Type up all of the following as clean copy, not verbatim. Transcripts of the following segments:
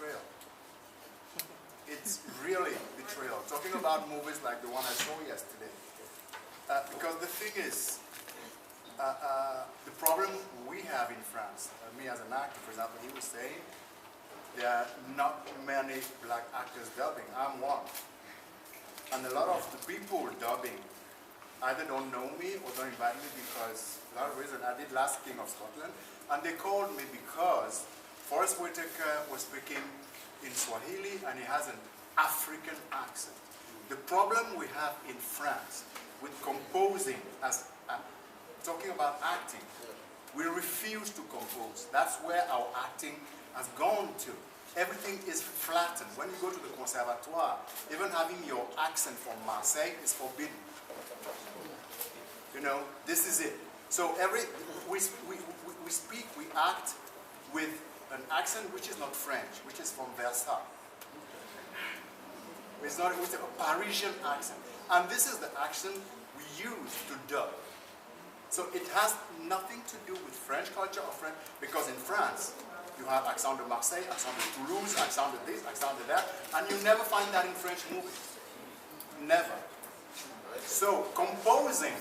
betrayal. It's really betrayal. Talking about movies like the one I saw yesterday. Because the thing is, the problem we have in France, me as an actor, for example, he was saying, there are not many black actors dubbing. I'm one. And a lot of the people dubbing either don't know me or don't invite me because, a lot of reasons. I did Last King of Scotland, and they called me because Forrest Whitaker was speaking in Swahili and he has an African accent. The problem we have in France with composing, talking about acting, we refuse to compose. That's where our acting has gone to. Everything is flattened. When you go to the conservatoire, even having your accent from Marseille is forbidden. You know, this is it. So we speak, we act with an accent which is not French, which is from Versailles. It's not with a Parisian accent. And this is the accent we use to dub. So it has nothing to do with French culture or French, because in France, you have accent de Marseille, accent de Toulouse, accent de this, accent de that, and you never find that in French movies. Never. So composing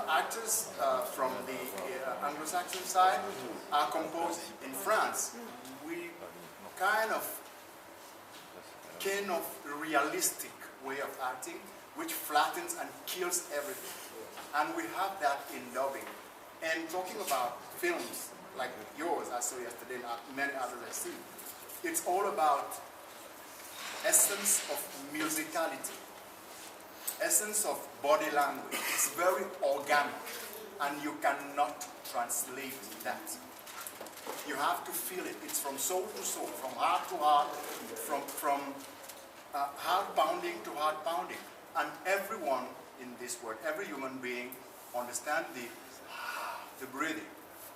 actors from the Anglo-Saxon side are composing. In France, we kind of realistic way of acting, which flattens and kills everything. And we have that in dubbing. And talking about films like yours, I saw yesterday, and many others I see, it's all about essence of musicality, essence of body language. It's very organic, and you cannot translate that. You have to feel it. It's from soul to soul, from heart to heart, from heart pounding to heart pounding. And everyone in this world, every human being, understand the breathing,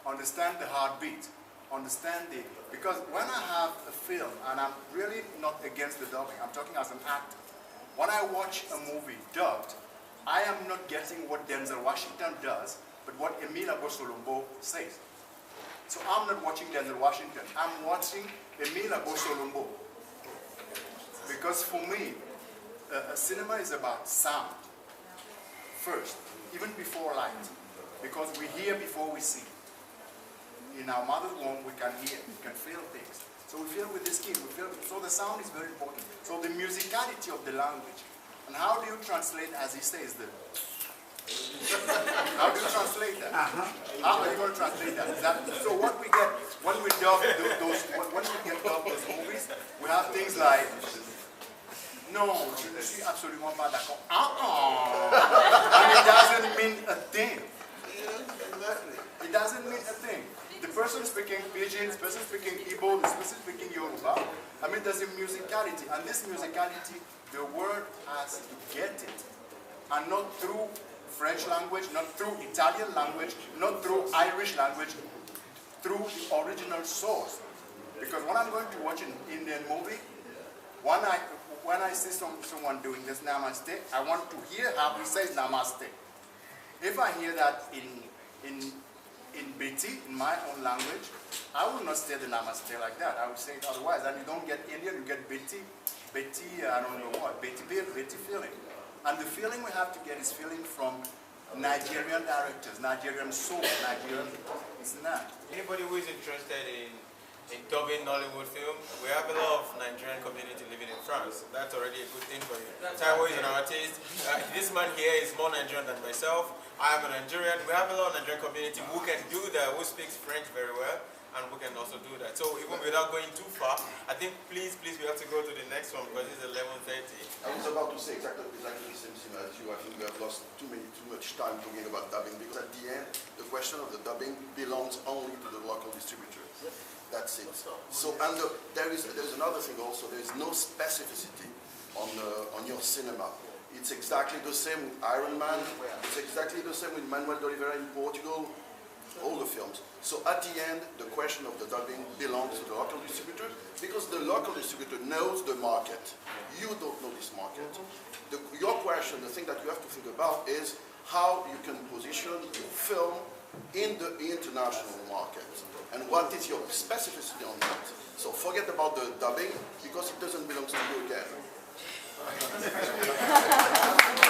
understand the heartbeat, understand the... Because when I have a film, and I'm really not against the dubbing, I'm talking as an actor. When I watch a movie dubbed, I am not getting what Denzel Washington does, but what Emil Abossolo says. So I'm not watching Denzel Washington, I'm watching Emil Abossolo. Because for me, cinema is about sound first, even before light. Because we hear before we see. In our mother's womb, we can hear, we can feel things. So we feel with the skin, so the sound is very important. So the musicality of the language. And how do you translate, as he says, how do you translate that? How are you going to translate that? So what we get when we dub those movies, we have things like, non, je ne suis absolument pas d'accord. And it doesn't mean a thing. It doesn't mean a thing. The person speaking Pidgin, the person speaking Igbo, the person speaking Yoruba, I mean, there's a musicality. And this musicality, the word has to get it. And not through French language, not through Italian language, not through Irish language, through the original source. Because when I'm going to watch an Indian movie, when I see someone doing this namaste, I want to hear how he says namaste. If I hear that in Beti, in my own language, I will not say the namaste like that. I would say it otherwise. And you don't get Indian, you get Beti, I don't know what, Beti feeling. And the feeling we have to get is feeling from Nigerian directors, Nigerian soul, Nigerian, it's not. Anybody who is interested in dubbing Nollywood film, we have a lot of Nigerian community living in France. That's already a good thing for you. Taiwo is an artist. This man here is more Nigerian than myself. I am a Nigerian. We have a lot of Nigerian community who can do that, who speaks French very well, and who can also do that. So even without going too far, I think please we have to go to the next one because it's 11:30. I was about to say exactly the same thing as you. I think we have lost too much time talking about dubbing, because at the end, the question of the dubbing belongs only to the local distributors. That's it. So, and there's another thing also. There is no specificity on your cinema. It's exactly the same with Iron Man. It's exactly the same with Manuel de Oliveira in Portugal. All the films. So at the end, the question of the dubbing belongs to the local distributor, because the local distributor knows the market. You don't know this market. Your question, the thing that you have to think about is how you can position your film in the international market. And what is your specificity on that? forget about the dubbing because it doesn't belong to you again.